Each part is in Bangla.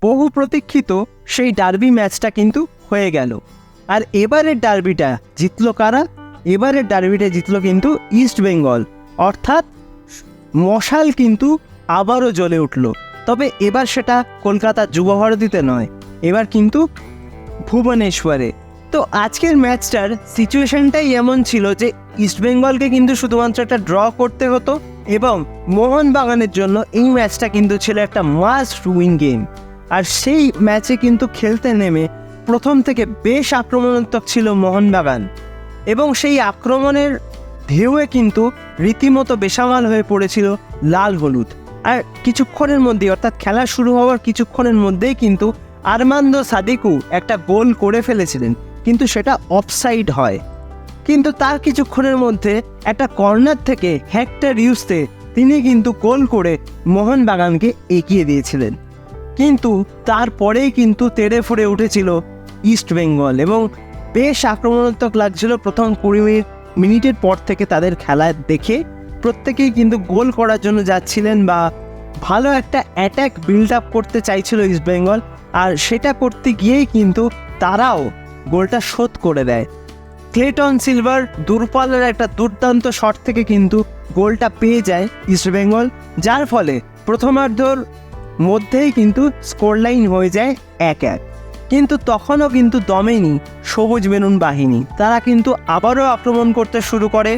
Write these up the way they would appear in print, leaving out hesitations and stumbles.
বহু প্রতীক্ষিত সেই ডার্বি ম্যাচটা কিন্তু হয়ে গেল। আর এবারের ডার্বিটা জিতলো কারা? এবারের ডার্বিটা জিতলো কিন্তু ইস্ট বেঙ্গল, অর্থাৎ মশাল কিন্তু আবারও জ্বলে উঠল। তবে এবার সেটা কলকাতা যুবভারতীতে নয়, এবার কিন্তু ভুবনেশ্বরে। তো আজকের ম্যাচটার সিচুয়েশনটাই এমন ছিল যে ইস্টবেঙ্গলকে কিন্তু শুধুমাত্র একটা ড্র করতে হতো এবং মোহনবাগানের জন্য এই ম্যাচটা কিন্তু ছিল একটা মাস্ট উইন গেম। আর সেই ম্যাচে কিন্তু খেলতে নেমে প্রথম থেকে বেশ আক্রমণাত্মক ছিল মোহনবাগান এবং সেই আক্রমণের ঢেউয়ে কিন্তু রীতিমতো বেসামাল হয়ে পড়েছিল লাল হলুদ। আর কিছুক্ষণের মধ্যেই, অর্থাৎ খেলা শুরু হওয়ার কিছুক্ষণের মধ্যেই কিন্তু আরমান্দো সাদিকু একটা গোল করে ফেলেছিলেন, কিন্তু সেটা অফসাইড হয়। কিন্তু তার কিছুক্ষণের মধ্যে একটা কর্নার থেকে হেক্টর ইউসতে তিনি কিন্তু গোল করে মোহনবাগানকে এগিয়ে দিয়েছিলেন। কিন্তু তারপরেই কিন্তু তেড়ে ফুড়ে উঠেছিল ইস্ট বেঙ্গল এবং বেশ আক্রমণাত্মক লাগছিল প্রথম 20 মিনিটের পর থেকে। তাদের খেলা দেখে প্রত্যেকেই কিন্তু গোল করার জন্য যাচ্ছিলেন বা ভালো একটা অ্যাটাক বিল্ড আপ করতে চাইছিল ইস্ট বেঙ্গল, আর সেটা করতে গিয়েই কিন্তু তারাও গোলটা শোধ করে দেয়। ক্লেটন সিলভার দূরপাল্লার একটা দুর্দান্ত শট থেকে কিন্তু গোলটা পেয়ে যায় ইস্টবেঙ্গল, যার ফলে প্রথমার্ধর মধ্যেই কিন্তু স্কোর লাইন হয়ে যায় 1-1। কিন্তু তখনও কিন্তু দমেনি সবুজ বেলুন বাহিনী, তারা কিন্তু আবারও আক্রমণ করতে শুরু করে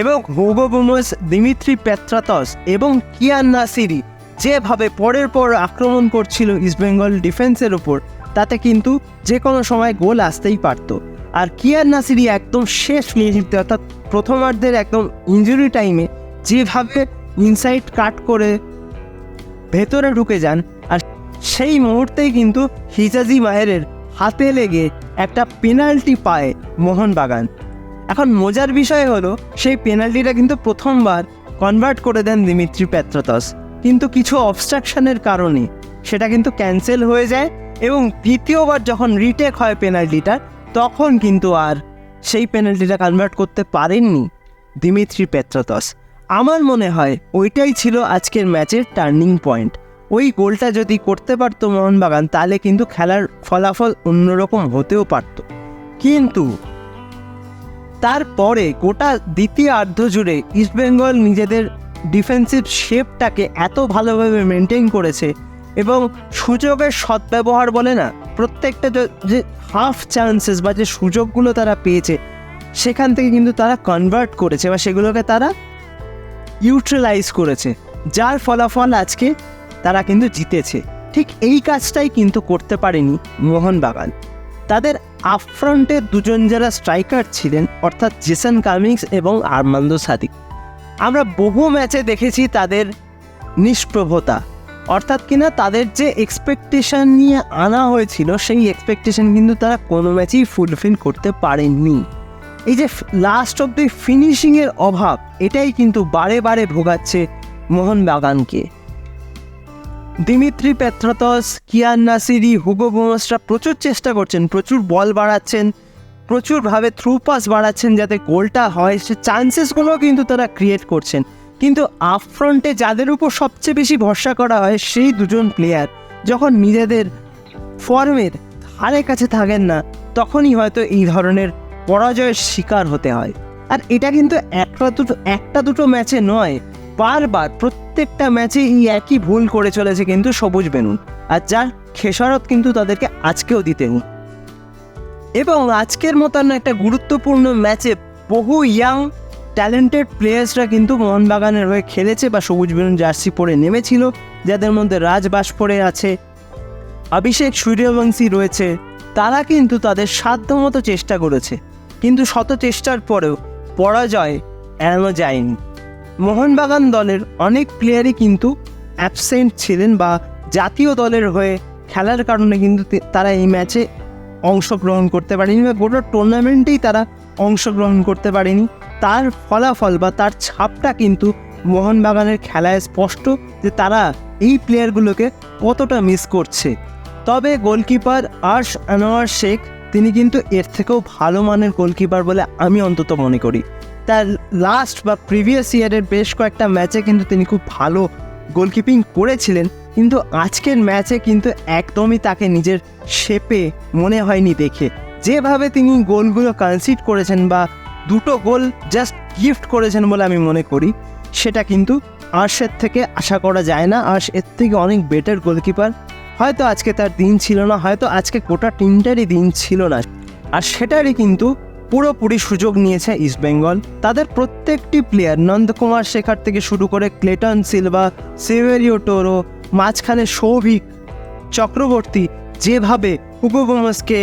এবং হুগো বুমোস, দিমিত্রি পেত্রাতস এবং কিয়ান নাসিরি যেভাবে পরের পর আক্রমণ করছিল ইস্টবেঙ্গল ডিফেন্সের ওপর, তাতে কিন্তু যে কোনো সময় গোল আসতেই পারত। আর কিয়ান নাসিরি একদম শেষ মিনিটে, অর্থাৎ প্রথমার্ধের একদম ইনজুরি টাইমে যেভাবে ইনসাইড কাট করে ভেতরে ঢুকে যান, আর সেই মুহূর্তেই কিন্তু হিজাজি মাহেরের হাতে লেগে একটা পেনাল্টি পায় মোহনবাগান। এখন মজার বিষয় হলো সেই পেনাল্টিটা কিন্তু প্রথমবার কনভার্ট করে দেন দিমিত্রি পেত্রাতস, কিন্তু কিছু অবস্ট্রাকশনের কারণে সেটা কিন্তু ক্যান্সেল হয়ে যায় এবং দ্বিতীয়বার যখন রিটেক হয় পেনাল্টিটা, তখন কিন্তু আর সেই পেনাল্টিটা কনভার্ট করতে পারেননি দিমিত্রি পেত্রাতস। আমার মনে হয় ওইটাই ছিল আজকের ম্যাচের টার্নিং পয়েন্ট। ওই গোলটা যদি করতে পারতো মোহনবাগান, তাহলে কিন্তু খেলার ফলাফল অন্যরকম হতেও পারত। কিন্তু তারপরে গোটা দ্বিতীয়ার্ধ জুড়ে ইস্টবেঙ্গল নিজেদের ডিফেন্সিভ শেপটাকে এত ভালোভাবে মেনটেন করেছে এবং সুযোগের সদ্ব্যবহার বলে না, প্রত্যেকটা যে হাফ চান্সেস বা যে সুযোগগুলো তারা পেয়েছে সেখান থেকে কিন্তু তারা কনভার্ট করেছে বা সেগুলোকে তারা ইউটিলাইজ করেছে, যার ফলাফল আজকে তারা কিন্তু জিতেছে। ঠিক এই কাজটাই কিন্তু করতে পারেনি মোহনবাগান। তাদের আপফ্রন্টে দুজন যারা স্ট্রাইকার ছিলেন, অর্থাৎ জেসন কামিংস এবং আরমান্দো সাদিক, আমরা বহু ম্যাচে দেখেছি তাদের নিষ্প্রভতা, অর্থাৎ কিনা তাদের যে এক্সপেকটেশন নিয়ে আনা হয়েছিল সেই এক্সপেকটেশন কিন্তু তারা কোনো ম্যাচেই ফুলফিল করতে পারেননি। এই যে লাস্ট অব দি ফিনিশিংয়ের অভাব, এটাই কিন্তু বারে বারে ভোগাচ্ছে মোহনবাগানকে। Dimitri Petratos, Kiyan Nassiri, Hugo বুমোসরা প্রচুর চেষ্টা করছেন, প্রচুর বল বাড়াচ্ছেন, প্রচুরভাবে থ্রু পাস বাড়াচ্ছেন যাতে গোলটা হয়, সে চান্সেসগুলোও কিন্তু তারা ক্রিয়েট করছেন। কিন্তু আপফ্রন্টে যাদের উপর সবচেয়ে বেশি ভরসা করা হয় সেই দুজন প্লেয়ার যখন নিজেদের ফর্মের ধারে কাছে থাকেন না, তখনই হয়তো এই ধরনের পরাজয়ের শিকার হতে হয়। আর এটা কিন্তু একটা দুটো ম্যাচে নয়, বারবার প্রত্যেকটা ম্যাচে এই একই ভুল করে চলেছে কিন্তু সবুজ বেলুন, আর যার খেসারত কিন্তু তাদেরকে আজকেও দিতে হবে। এবং আজকের মতন একটা গুরুত্বপূর্ণ ম্যাচে বহু ইয়াং ট্যালেন্টেড প্লেয়ার্সরা কিন্তু মোহনবাগানের হয়ে খেলেছে বা সবুজ বেলুন জার্সি পরে নেমেছিল, যাদের মধ্যে রাজ বাসপড়ে আছে, অভিষেক সূর্যবংশী রয়েছে। তারা কিন্তু তাদের সাধ্যমতো চেষ্টা করেছে, কিন্তু শত চেষ্টার পরেও পরাজয় এড়ানো যায়নি। মোহনবাগান দলের অনেক প্লেয়ারই কিন্তু অ্যাবসেন্ট ছিলেন বা জাতীয় দলের হয়ে খেলার কারণে কিন্তু তারা এই ম্যাচে অংশগ্রহণ করতে পারেনি বা গোটা টুর্নামেন্টেই তারা অংশগ্রহণ করতে পারেনি। তার ফলাফল বা তার ছাপটা কিন্তু মোহনবাগানের খেলায় স্পষ্ট যে তারা এই প্লেয়ারগুলোকে কতটা মিস করছে। তবে গোলকিপার আর্শ আনোয়ার শেখ, তিনি কিন্তু এর থেকেও ভালো মানের গোলকিপার বলে আমি অন্তত মনে করি। তার লাস্ট বা প্রিভিয়াস ইয়ারের বেশ কয়েকটা ম্যাচে কিন্তু তিনি খুব ভালো গোলকিপিং করেছিলেন, কিন্তু আজকের ম্যাচে কিন্তু একদমই তাকে নিজের শেপে মনে হয়নি দেখে। যেভাবে তিনি গোলগুলো কনসিড করেছেন বা দুটো গোল জাস্ট গিফট করেছেন বলে আমি মনে করি, সেটা কিন্তু আর্শের থেকে আশা করা যায় না। আর্শ এর থেকে অনেক বেটার গোলকিপার। হয়তো আজকে তার দিন ছিল না, হয়তো আজকে গোটা টিমটারই দিন ছিল না, আর সেটারই কিন্তু পুরোপুরি সুযোগ নিয়েছে ইস্টবেঙ্গল। তাদের প্রত্যেকটি প্লেয়ার, নন্দকুমার শেখার থেকে শুরু করে ক্লেটন সিলভা, সেভেরিও টোরো, মাঝখানে সৌভিক চক্রবর্তী যেভাবে হুগো গোমেজকে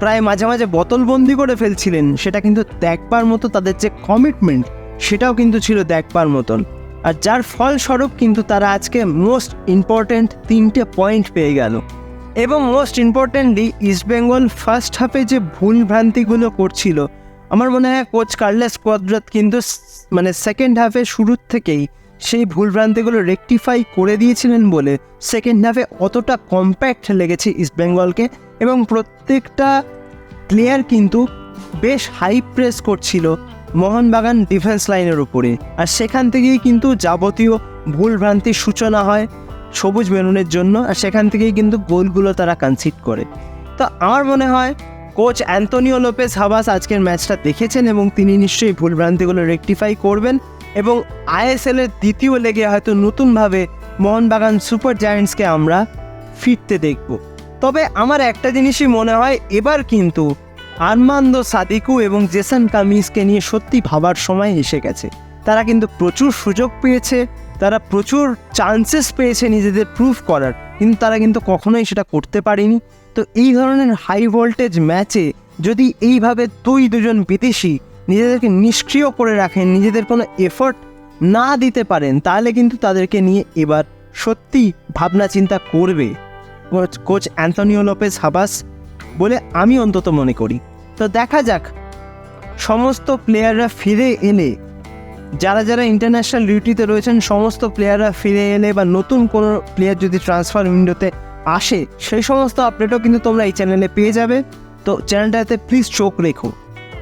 প্রায় মাঝে মাঝে বোতলবন্দি করে ফেলছিলেন, সেটা কিন্তু দেখবার মতো। তাদের যে কমিটমেন্ট, সেটাও কিন্তু ছিল দেখবার মতন। আর যার ফলস্বরূপ কিন্তু তারা আজকে মোস্ট ইম্পর্ট্যান্ট 3টে পয়েন্ট পেয়ে গেল। এবং মোস্ট ইম্পর্ট্যান্টলি ইস্টবেঙ্গল ফার্স্ট হাফে যে ভুলভ্রান্তিগুলো করছিল, আমার মনে হয় কোচ কার্লোস কোয়াদ্রাত কিন্তু মানে সেকেন্ড হাফে শুরুর থেকেই সেই ভুলভ্রান্তিগুলো রেকটিফাই করে দিয়েছিলেন বলে সেকেন্ড হাফে অতটা কম্প্যাক্ট লেগেছে ইস্টবেঙ্গলকে। এবং প্রত্যেকটা প্লেয়ার কিন্তু বেশ হাই প্রেস করছিল মোহনবাগান ডিফেন্স লাইনের উপরে, আর সেখান থেকেই কিন্তু যাবতীয় ভুলভ্রান্তির সূচনা হয় সবুজ বেলুনের জন্য, আর সেখান থেকেই কিন্তু গোলগুলো তারা কনসিড করে। তো আমার মনে হয় কোচ অ্যান্তোনিও লোপেজ হাবাস আজকের ম্যাচটা দেখেছেন এবং তিনি নিশ্চয়ই ভুলভ্রান্তিগুলো রেকটিফাই করবেন এবং আইএসএলের দ্বিতীয় লেগে হয়তো নতুনভাবে মোহনবাগান সুপার জায়ান্টসকে আমরা ফিরতে দেখব। তবে আমার একটা জিনিসই মনে হয়, এবার কিন্তু আর্মান্দো সাদিকু এবং জেসন কামিন্সকে নিয়ে সত্যি ভাবার সময় এসে গেছে। তারা কিন্তু প্রচুর সুযোগ পেয়েছে, তারা প্রচুর চান্সেস পেয়েছে নিজেদের প্রুভ করার, কিন্তু তারা কিন্তু কখনোই সেটা করতে পারেনি। তো এই ধরনের হাই ভোল্টেজ ম্যাচে যদি এইভাবে দুজন বিদেশি নিজেদেরকে নিষ্ক্রিয় করে রাখেন, নিজেদের কোনো এফোর্ট না দিতে পারেন, তাহলে কিন্তু তাদেরকে নিয়ে এবার সত্যি ভাবনা চিন্তা করবে কোচ অ্যান্তোনিও লোপেজ হাবাস বলে আমি অন্তত মনে করি। তো দেখা যাক, সমস্ত প্লেয়াররা ফিরে এলে, যারা যারা ইন্টারন্যাশনাল ডিউটিতে রয়েছেন সমস্ত প্লেয়াররা ফিরে এলে বা নতুন কোনো প্লেয়ার যদি ট্রান্সফার উইন্ডোতে আসে, সেই সমস্ত আপডেটও কিন্তু তোমরা এই চ্যানেলে পেয়ে যাবে। তো চ্যানেলটাতে প্লিজ চোখ রেখো।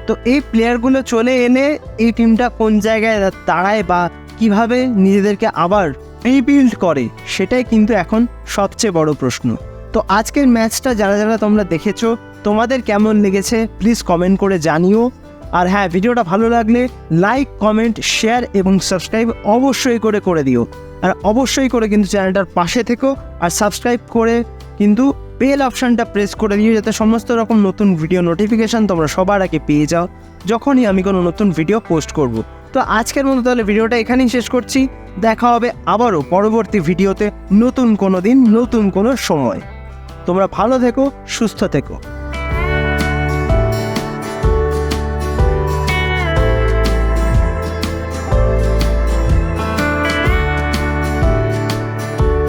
তো এই প্লেয়ারগুলো চলে এলে এই টিমটা কোন জায়গায় দাঁড়ায় বা কিভাবে নিজেদেরকে আবার রিবিল্ড করে, সেটাই কিন্তু এখন সবচেয়ে বড় প্রশ্ন। তো আজকের ম্যাচটা যারা যারা তোমরা দেখেছো, তোমাদের কেমন লেগেছে প্লিজ কমেন্ট করে জানিও। আর হ্যাঁ, ভিডিওটা ভালো লাগলে লাইক, কমেন্ট, শেয়ার এবং সাবস্ক্রাইব অবশ্যই করে দিও। আর অবশ্যই করে কিন্তু চ্যানেলটার পাশে থেকো আর সাবস্ক্রাইব করে কিন্তু বেল অপশানটা প্রেস করে দিও, যাতে সমস্ত রকম নতুন ভিডিও নোটিফিকেশান তোমরা সবার আগে পেয়ে যাও যখনই আমি কোনো নতুন ভিডিও পোস্ট করব। তো আজকের মতো তাহলে ভিডিওটা এখানেই শেষ করছি। দেখা হবে আবারও পরবর্তী ভিডিওতে নতুন কোনো দিন, নতুন কোনো সময়। তোমরা ভালো থেকো, সুস্থ থেকো।